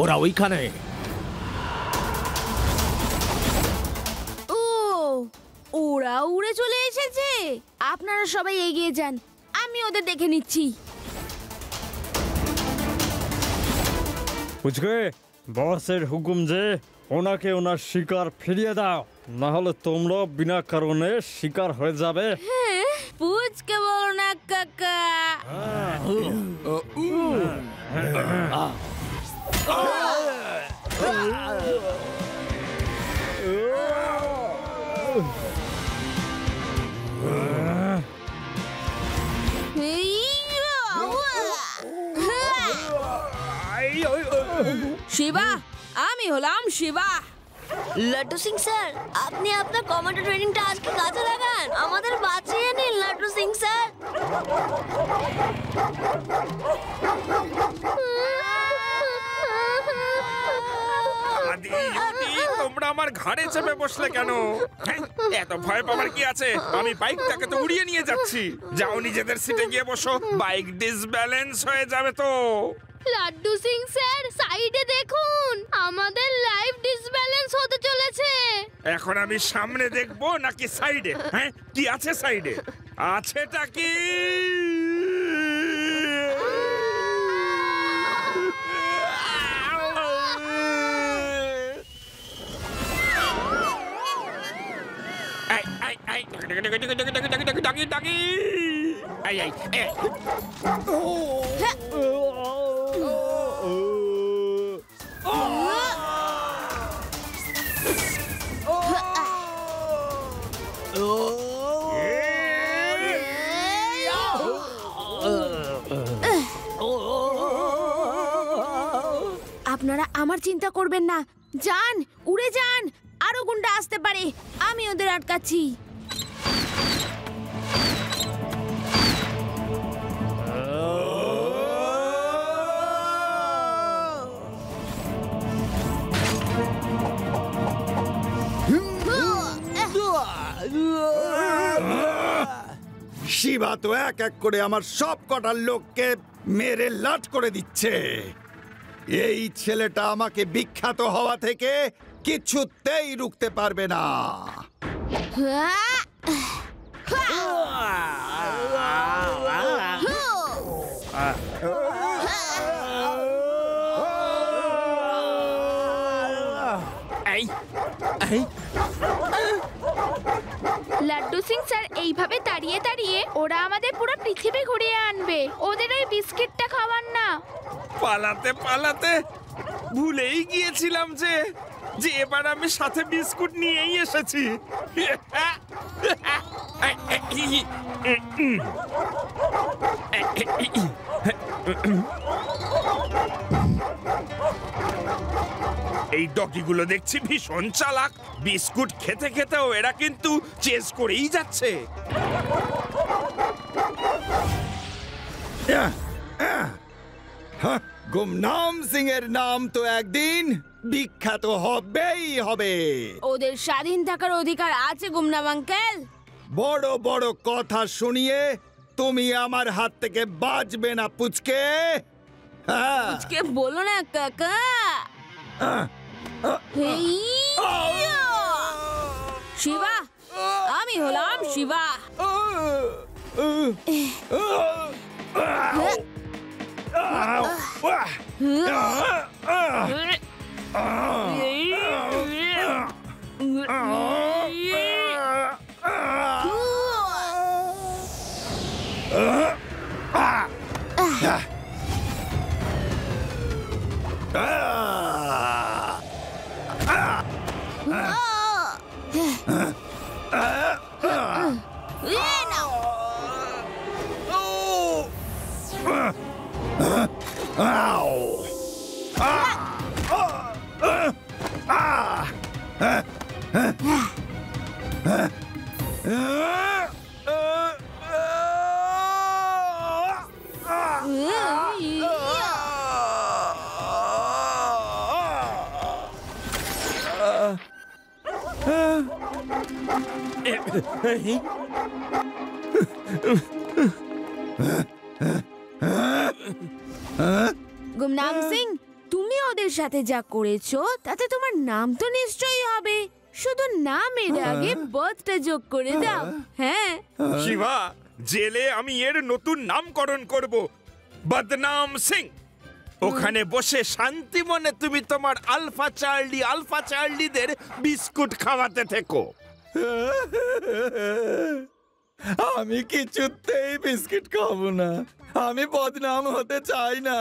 ওরা ওইখানে। ও, ওরা উড়ে চলে এসেছে। আপনারা সবাই এগিয়ে যান, আমি ওদের দেখে নিচ্ছি। বুঝবে, বসের হুকুম যে ওনাকে ওনার শিকার ফিরিয়ে দাও, না হলে তোমরা বিনা কারণে শিকার হয়ে যাবে। হ্যাঁ, পুচকে বলো না কাকা। শিবা, আমি হলাম শিবা। লাড্ডু সিং স্যার, আপনি আপনার কমান্ডো ট্রেনিংটা আজকে কাজে লাগান, আমাদের বাঁচিয়ে নিন লাড্ডু সিং স্যার। আদি, ইউডি, তোমরা আমার ঘাড়ে চেপে বসলে কেন? এত ভয় পাওয়ার কি আছে? আমি বাইকটাকে তো উড়িয়ে নিয়ে যাচ্ছি। যাও নিজেদের সিটে গিয়ে বসো, বাইক ডিসব্যালেন্স হয়ে যাবে তো। লাড্ডু সিং স্যার, সাইডে দেখুন, আমাদের লাইফ ডিসব্যালেন্স হতে চলেছে। এখন আমি সামনে দেখবো নাকি সাইডে? হ্যাঁ, কি আছে সাইডে? আছেটা কি? আপনারা আমার চিন্তা করবেন না, যান, উড়ে যান। আরো গুন্ডা আসতে পারে, আমি ওদের আটকাচ্ছি। শিবা তো এক এক করে আমার সব কটার লোককে মেরে লাট করে দিচ্ছে। এই ছেলেটা আমাকে বিখ্যাত হওয়া থেকে কিছুতেই রুখতে পারবে না। লাড্ডু সিং স্যার, এইভাবে তাড়িয়ে তাড়িয়ে ওরা আমাদের পুরো পৃথিবী ঘুরিয়ে আনবে। ওদের ওই বিস্কিটটা খাওয়ান না। পালাতে পালাতে ভুলেই গিয়েছিলাম যে এবার আমি সাথে বিস্কুট নিয়েই এসেছি। এই ডগিগুলো দেখছি ভীষণ চালাক। বিস্কুট খেতে খেতেও এরা কিন্তু চেস করেই যাচ্ছে। গুমনাম সিং এর নাম তো একদিন বিখ্যাত হবেই হবে। ওদের স্বাধীন থাকার অধিকার আছে গুমনাম আঙ্কেল। বড় বড় কথা শুনিয়ে তুমি আমার হাত থেকে বাঁচবে না পুচকে। পুচকে বলো না কাকা। শিবা, আমি হলাম শিবা। গুমনাম সিং, তুমি ওদের সাথে যা করেছো তাতে তোমার নাম তো নিশ্চয়ই হবে। শুধু নামের আগে বার্থডে যোগ করে দাও। হ্যাঁ শিবা, জেলে আমি এর নতুন নামকরণ করব, বদনাম সিং। ওখানে বসে শান্তি মনে তুমি তোমার আলফা চার্লিদের বিস্কুট খাওয়াতে থেকো। আমি কিছুতেই বিস্কিট খাবো না। আমি বদনাম হতে চাই না,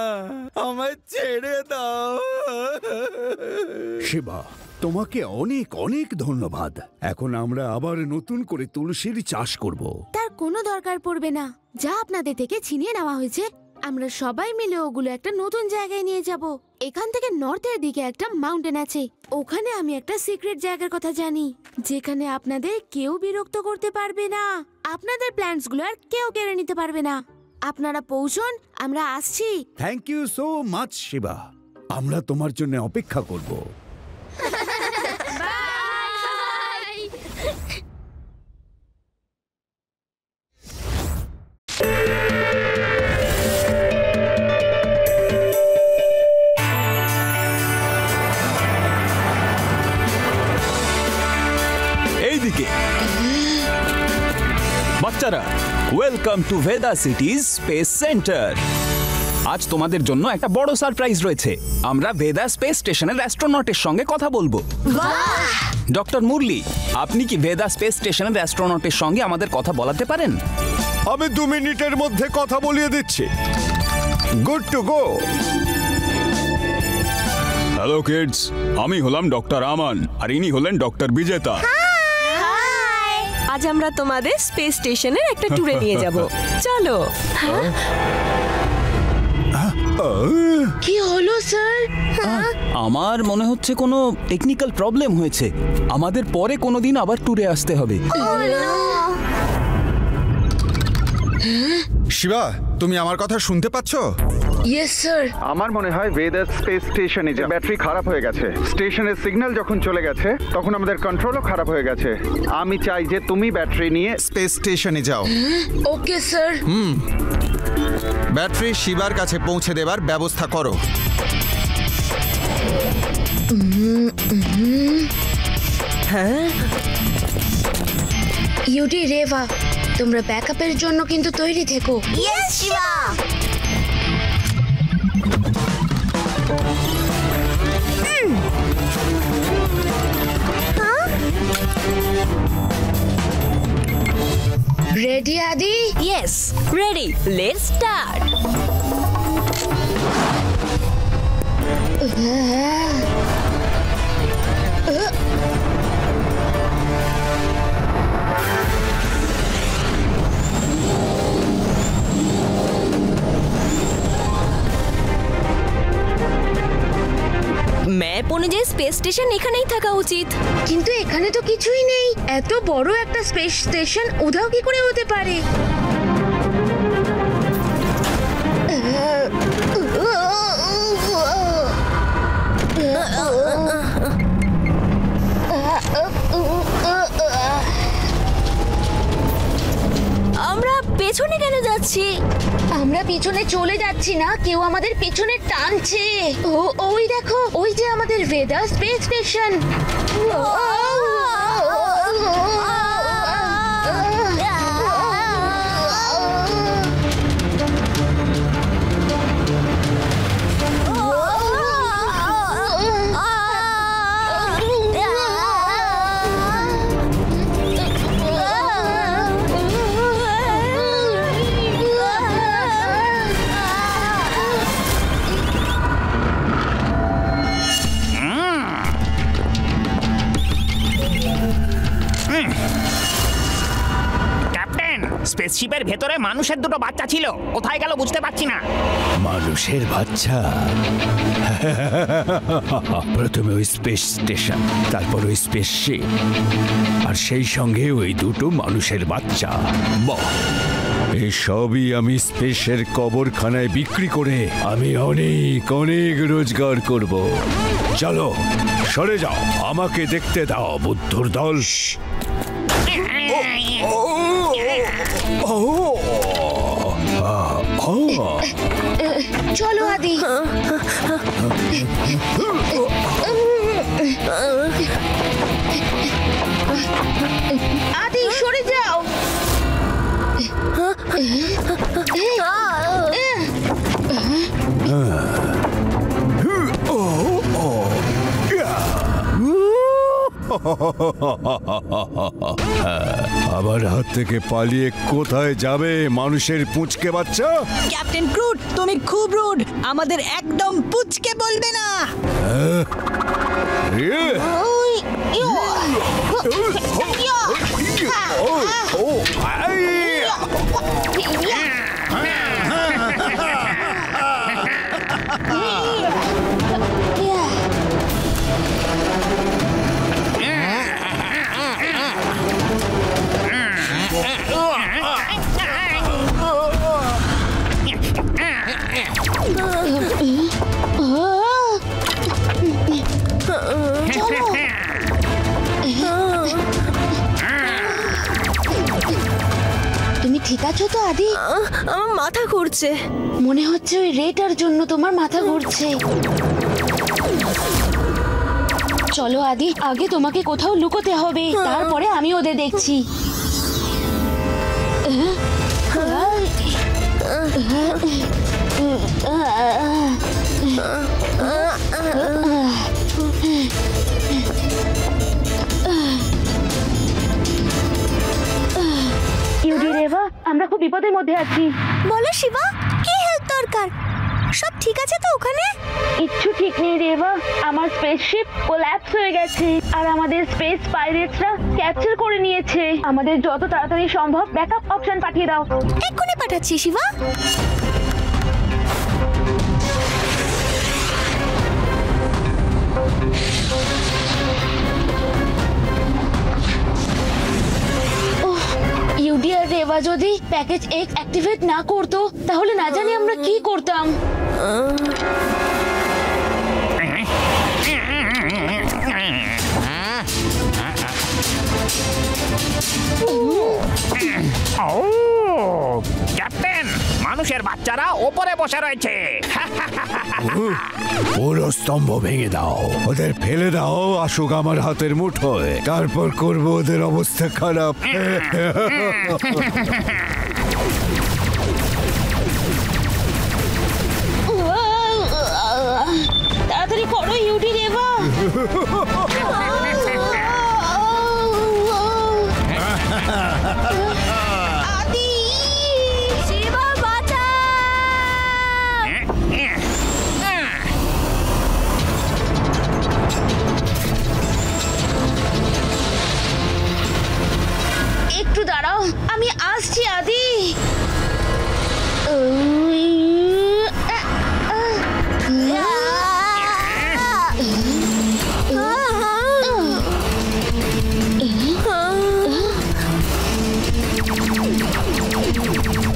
আমায় ছেড়ে দাও। শিবা, তোমাকে অনেক অনেক ধন্যবাদ। এখন আমরা আবার নতুন করে তুলসীর চাষ করব। তার কোনো দরকার পড়বে না। যা আপনাদের থেকে ছিনিয়ে নেওয়া হয়েছে, আমরা সবাই মিলে ওগুলো একটা নতুন জায়গায় নিয়ে যাব। এখান থেকে নর্থের দিকে একটা মাউন্টেন আছে, ওখানে আমি একটা সিক্রেট জায়গার কথা জানি, যেখানে আপনাদের কেউ বিরক্ত করতে পারবে না। আপনাদের প্ল্যান্টসগুলো আর কেউ কেড়ে নিতে পারবে না। আপনারা পৌঁছন, আমরা আসছি। Thank you so much Shiva, আমরা তোমার জন্য অপেক্ষা করব। এইদিকে বাচ্চারা, ওয়েলকাম টু ভেদা সিটিজ স্পেস সেন্টার। আজ তোমাদের জন্য একটা বড় সারপ্রাইজ রয়েছে। আমরা ভেদা স্পেস স্টেশনের অ্যাস্ট্রোনটের সঙ্গে কথা বলবো। ডক্টর মুরলি, আপনি কি ভেদা স্পেস স্টেশনের অ্যাস্ট্রোনটের সঙ্গে আমাদের কথা বলাতে পারেন? আমি 2 মিনিটের মধ্যে কথা বলিয়ে দিচ্ছি। Good to go. Hello kids, আমি হলাম ডক্টর আমান আর ইনি হলেন ডক্টর বিজেতা। আজ আমরা তোমাদের স্পেস স্টেশনের একটা ট্যুরে নিয়ে যাব। চলো। কি হলো স্যার? আমার মনে হচ্ছে কোনো টেকনিক্যাল প্রবলেম হয়েছে। আমাদের পরে কোনোদিন আবার ট্যুরে আসতে হবে। শিবা, তুমি আমার কথা শুনতে পাচ্ছ? Yes sir. আমার মনে হয় ভেদাস স্পেস স্টেশনে যে ব্যাটারি খারাপ হয়ে গেছে। স্টেশনের সিগন্যাল যখন চলে গেছে তখন আমাদের কন্ট্রোলও খারাপ হয়ে গেছে। আমি চাই যে তুমি ব্যাটারি নিয়ে স্পেস স্টেশনে যাও। Okay sir. ব্যাটারি শিবার কাছে পৌঁছে দেবার ব্যবস্থা করো। হ্যাঁ ইউডি রেভা, তোমরা ব্যাকআপের জন্য কিন্তু তৈরি থেকো। ইয়েস শিবা। রেডি আদি? Yes, ready. Let's start. Map অনুযায়ী স্পেস স্টেশন এখানেই থাকা উচিত, কিন্তু এখানে তো কিছুই নেই। এত বড় একটা স্পেস স্টেশন উধাও কি করে হতে পারে? আমরা পেছনে কেন যাচ্ছি? আমরা পিছনে চলে যাচ্ছি না, কেউ আমাদের পিছনে টানছে। ওই দেখো, ওই যে আমাদের ভেদা স্পেস স্টেশন। ভিতরে মানুষের দুটো বাচ্চা ছিল, কোথায় গেল বুঝতে পারছি না। মানুষের বাচ্চা? প্রথমে ওই স্পেস স্টেশন, তারপর ওই স্পেসশিপ, আর সেই সঙ্গে ওই দুটো মানুষের বাচ্চা। বাহ, এই সবই আমি স্পেসের কবরখানায় বিক্রি করে আমি অনেক অনেক রোজগার করব। চলো সরে যাও, আমাকে দেখতে দাও বুদ্ধুর দল। চলো আদি। আদি সরে যাও। আমার হাত থেকে পালিয়ে কোথায় যাবে মানুষের পুঁচকে বাচ্চা? ক্যাপ্টেন ক্রুড, তুমি খুব রুড, আমাদের একদম পুচকে বলবে না। তুমি ঠিক আছো তো আদি? আমার মাথা ঘুরছে। মনে হচ্ছে ওই রেটার জন্য তোমার মাথা ঘুরছে। চলো আদি, আগে তোমাকে কোথাও লুকোতে হবে, তারপরে আমি ওদের দেখছি। ইউডি রেভা, আমরা খুব বিপদের মধ্যে আছি। বলো শিবা, কি হেল্প দরকার? সব ঠিক আছে তো ওখানে? কিচ্ছু ঠিক নেই রেভা, আমার স্পেসশিপ কোল্যাপস হয়ে গেছে আর আমাদের স্পেস পাইরেটসরা ক্যাপচার করে নিয়েছে। আমাদের যত তাড়াতাড়ি সম্ভব ব্যাকআপ অপশন পাঠিয়ে দাও। এক্ষুনি পাঠাচ্ছি শিবা। ইউডি আর রেভা যদি প্যাকেজ এক্স অ্যাক্টিভেট না করতো তাহলে না জানি আমরা কি করতাম। ক্যাপ্টেন, মানুষের বাচ্চারা ওপরে বসে রয়েছে। পুরো স্তম্ভ ভেঙে দাও, ওদের ফেলে দাও আসুক আমার হাতের মুঠোয়, তারপর করবো ওদের অবস্থা খারাপ। তাড়াতাড়ি করো ইউডি রেভা। আদি, শিবা বাঁচা। একটু দাঁড়াও, আমি আসছি আদি।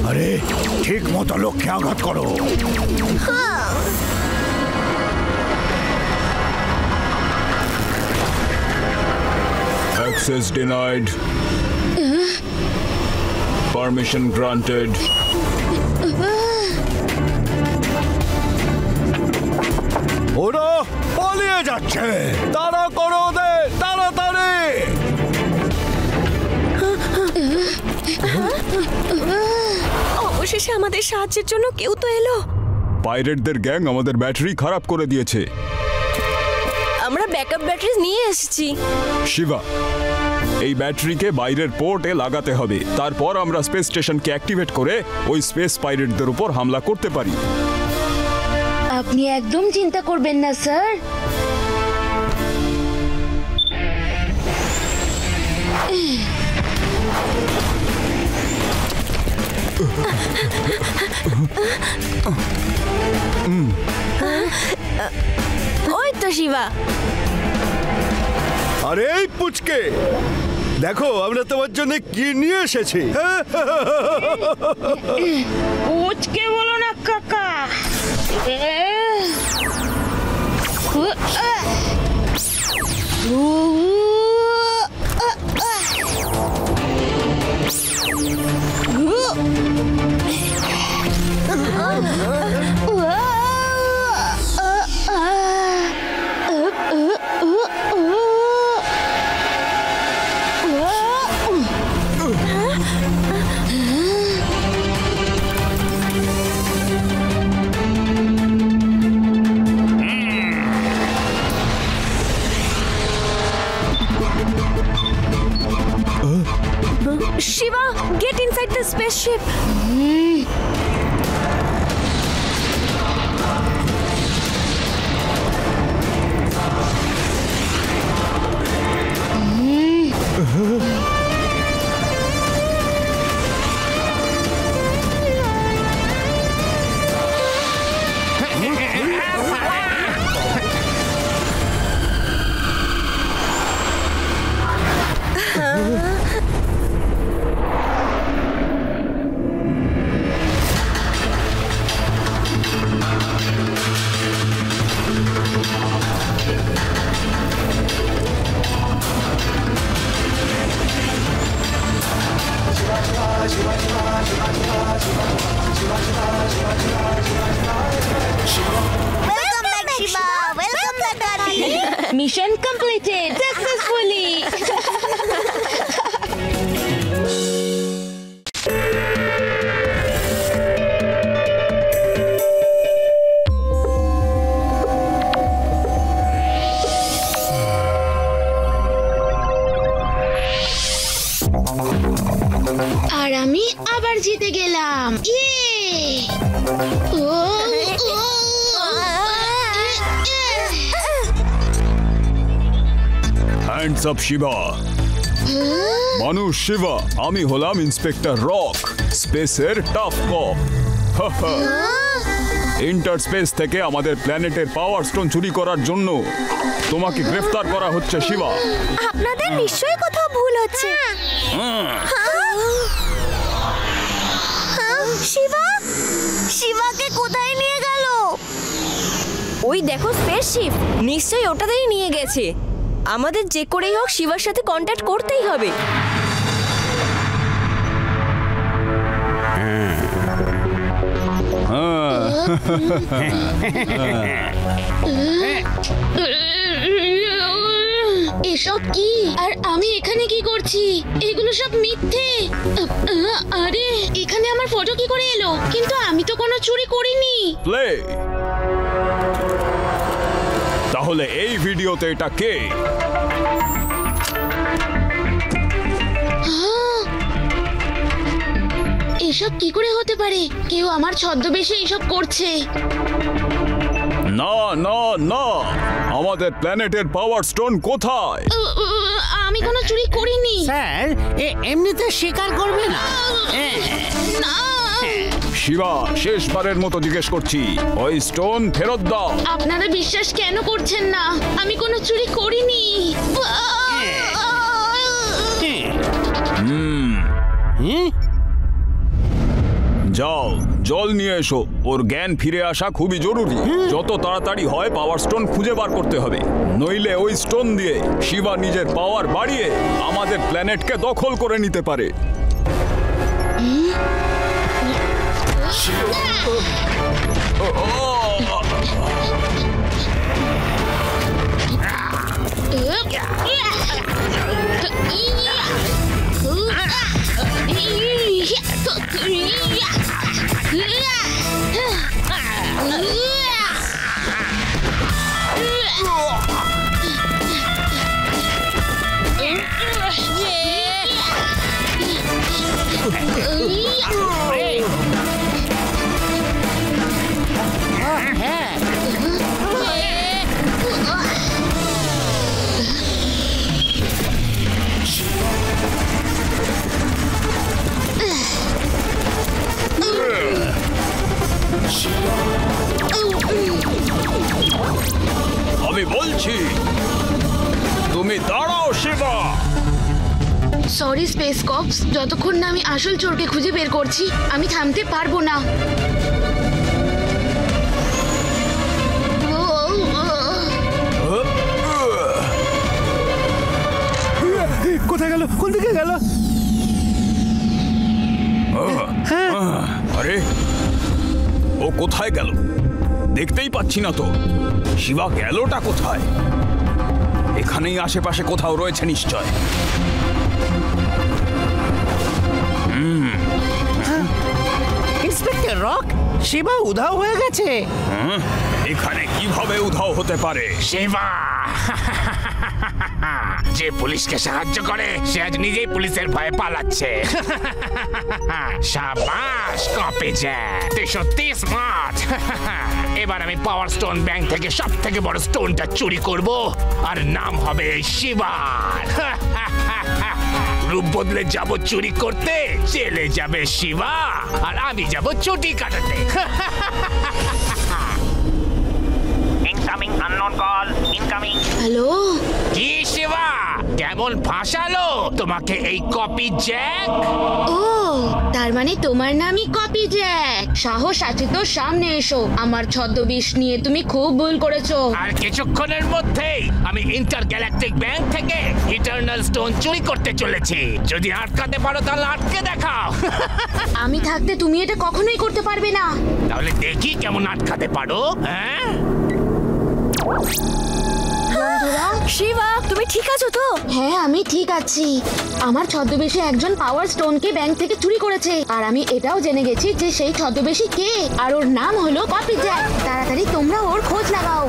আরে ঠিক মতো লক্ষ্যে আঘাত করো। Access denied. Permission granted. ওরা পালিয়ে যাচ্ছে, তাড়া করো ওদের, তাড়াতাড়ি। অবশেষে আমাদের সাহায্যের জন্য কেউ তো এলো। পাইরেটদের গ্যাং আমাদের ব্যাটারি খারাপ করে দিয়েছে। আমরা ব্যাকআপ ব্যাটারি নিয়ে এসেছি। শিবা, এই ব্যাটারিকে বাইরের পোর্টে লাগাতে হবে, তারপর আমরা স্পেস স্টেশনকে অ্যাক্টিভেট করে ওই স্পেস পাইরেটদের উপর হামলা করতে পারি। আপনি একদম চিন্তা করবেন না স্যার। ওই তো শিবা। আরে এই পুচকে, দেখো আমরা তোমার জন্য কি নিয়ে এসেছি। পুচকে বলো না কাকা। Shiva, get inside the spaceship. Mission completed successfully. আর আমি আবার জিতে গেলাম। Hands up Shiva. মানুষ শিবা, আমি হলাম ইন্সপেক্টর রক, স্পেসের টাফ কপ। ইন্টারস্পেস থেকে আমাদের প্ল্যানেটের পাওয়ার স্টোন চুরি করার জন্য তোমাকে গ্রেফতার করা হচ্ছে শিবা। আপনাদের নিশ্চয়ই কোথাও ভুল হচ্ছে। শিবা, শিবাকে কোথায় নিয়ে গেল? ওই দেখো স্পেসশিপ, নিশ্চয়ই ওটাতেই নিয়ে গেছে। আমাদের যে করেই হোক শিবার সাথে কন্ট্যাক্ট করতেই হবে। এসব কি? আর আমি এখানে কি করছি? এগুলো সব মিথ্যে। আরে এখানে আমার ফটো কি করে এলো? কিন্তু আমি তো কোনো চুরি করিনি। প্লে। তাহলে এই ভিডিওতে এটা কে? এসব কি করে হতে পারে? কেউ আমার ছদ্মবেশে এসব করছে। না না না, আমাদের প্ল্যানেটের পাওয়ার স্টোন কোথায়? আমি কোনো চুরি করিনি স্যার। এমনিতে স্বীকার করবে না। শিবা, শেষবারের মতো জিজ্ঞেস করছি, ওই স্টোন ফেরত দাও। আপনারা বিশ্বাস কেন করছেন না? আমি কোনো চুরি করিনি। যাও, জল নিয়ে এসো। ওর জ্ঞান ফিরে আসা খুবই জরুরি। যত তাড়াতাড়ি হয় পাওয়ার স্টোন খুঁজে বার করতে হবে, নইলে ওই স্টোন দিয়ে শিবা নিজের পাওয়ার বাড়িয়ে আমাদের প্ল্যানেটকে দখল করে নিতে পারে। আমি বলছি তুমি দাঁড়াও শিবা। সরি স্পেস কপস, যতক্ষণ না আমি আসল চোরকে খুঁজে বের করছি আমি থামতে পারবো না। কোথায় গেল? কোন দিকে গেল? আরে ও কোথায় গেল দেখতেই পাচ্ছি না তো। শিবা গেলটা কোথায়? এখানেই আশেপাশে কোথাও রয়েছে নিশ্চয়। ইন্সপেক্টর রক, শিবা উধাও হয়ে গেছে। এখানে কিভাবে উধাও হতে পারে? শিবা যে পুলিশকে সাহায্য করে সে আজ নিজেই পুলিশের ভয়ে পালাচ্ছে। শাবাশ কপি জ্যাক, তুই সত্যি স্মার্ট। এবার আমি পাওয়ার স্টোন ব্যাংক থেকে সব থেকে বড় স্টোনটা চুরি করব আর নাম হবে শিবার। রূপ বদলে যাব চুরি করতে, চলে যাবে শিবা আর আমি যাব চুটি কাটাতে। Incoming unknown call, incoming. Hello কি শিবা, কেমন ফাঁসালো তোমাকে এই কপি জ্যাক? ও তার মানে তোমার নামই কপি জ্যাক। সাহস আছে তো সামনে এসো। আমার ছদ্মবেশ নিয়ে তুমি খুব ভুল করেছো। আর কিছুক্ষণের মধ্যেই আমি ইন্টারগ্যালাকটিক ব্যাংক থেকে ইটারনাল স্টোন চুরি করতে চলেছি। যদি আটকাতে পারো তাহলে আটকে দেখাও। আমি থাকতে তুমি এটা কখনোই করতে পারবে না। তাহলে দেখি কেমন আটকাতে পারো। হ্যাঁ শিবা, তুমি ঠিক আছো তো? হ্যাঁ আমি ঠিক আছি। আমার ছদ্মবেশে একজন পাওয়ার স্টোনকে ব্যাংক থেকে চুরি করেছে আর আমি এটাও জেনে গেছি যে সেই ছদ্মবেশী কে, আর ওর নাম হলো কপি জ্যাক। তাড়াতাড়ি তোমরা ওর খোঁজ লাগাও।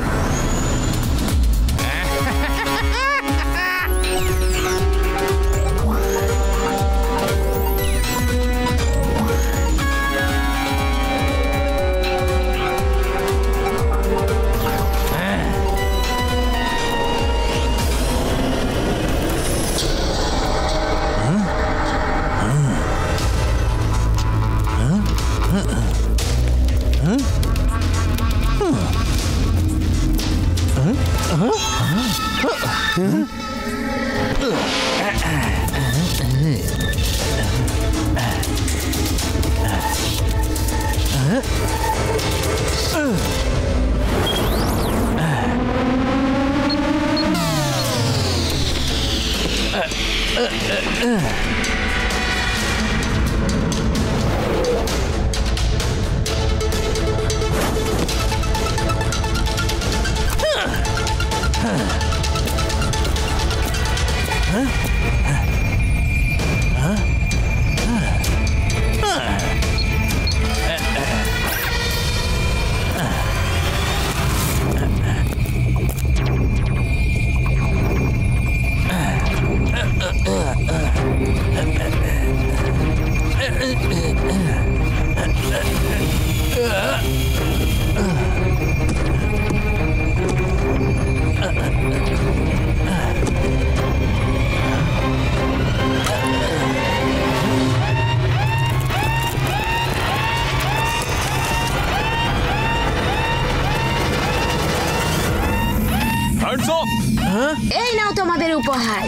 এই নাও তোমাদের উপহার।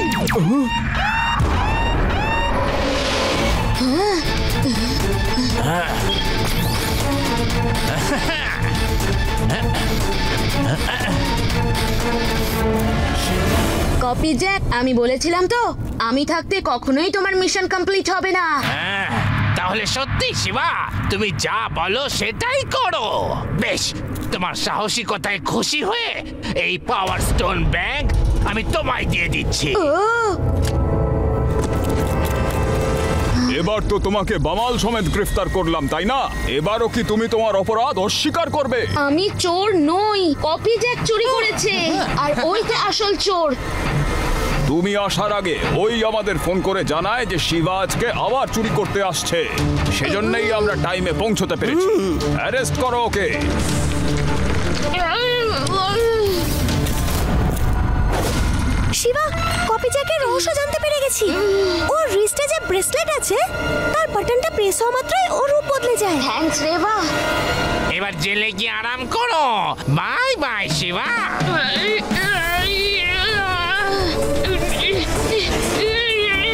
কপি জ্যাক, আমি বলেছিলাম তো আমি থাকতে কখনোই তোমার মিশন কমপ্লিট হবে না। তাহলে সত্যি শিবা তুমি যা বলো সেটাই করো। বেশ, তোমার সাহসিকতায় খুশি হয়ে এই পাওয়ার স্টোন ব্যাংক আমি তোমায় দিয়ে দিচ্ছি। এবার তো তোমাকে বামাল সমেত গ্রেফতার করলাম, তাই না? এবারও কি তুমি তোমার অপরাধ অস্বীকার করবে? আমি চোর নই, কপি জ্যাক চুরি করেছে আর ওইটা আসল চোর। তুমি আসার আগে ওই আমাদের ফোন করে জানায় যে শিবা আজকে আবার চুরি করতে আসছে। সেজন্যই আমরা টাইমে পৌঁছতে পেরেছি। অ্যারেস্ট করো ওকে। শিবা, কপি জ্যাকের রহস্য জানতে পেরে গেছি। ওর রিস্টে যে ব্রেসলেট আছে তার বাটনটা প্রেস হওয়া মাত্রই ওর রূপ বদলে যায়। থ্যাঙ্কস রেবা। এবার জেলে গিয়ে আরাম করো। Bye bye Shiva.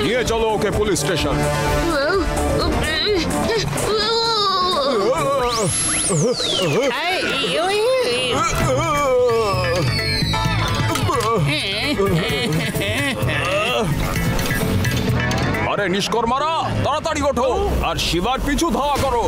নিয়ে চলো ওকে পুলিশ স্টেশন। আরে নিষ্কর্মারা, তাড়াতাড়ি ওঠো আর শিবার পিছু ধাওয়া করো।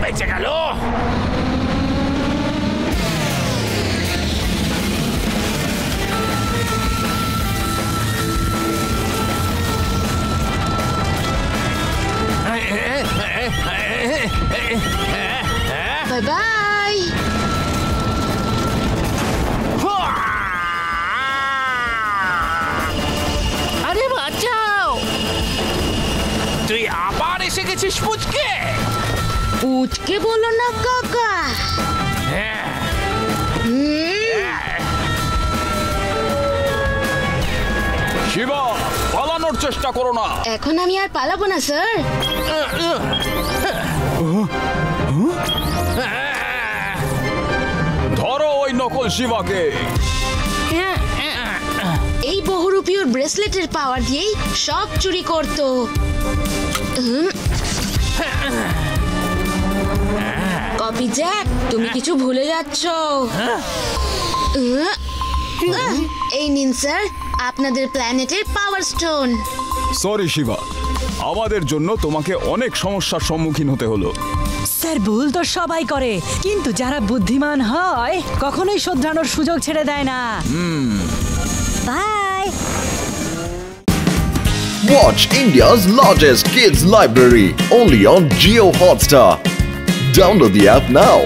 বেঁচে গেল। Bye bye. আরে বাঁচাও, তুই আবার এসে গেছিস পুচকে। পুচকে বলো না কাকা। শিবা, পালানোর চেষ্টা করো না। এখন আমি আর পালাবো না স্যার। ধরো ওই নকল শিবাকে। এই বহুরূপীয় ব্রেসলেটের পাওয়ার দিয়েই সব চুরি করতো। কপি জ্যাক, তুমি কিছু ভুলে যাচ্ছ। এই নিন স্যার আপনাদের প্ল্যানেটের পাওয়ার স্টোন। সরি শিবা, আমাদের জন্য তোমাকে অনেক সমস্যার সম্মুখীন হতে হলো। স্যার ভুল তো সবাই করে, কিন্তু যারা বুদ্ধিমান হয় কখনোই শোধরানোর সুযোগ ছেড়ে দেয় না। By. Watch India's largest kids library only on Jio Hotstar. Download the app now.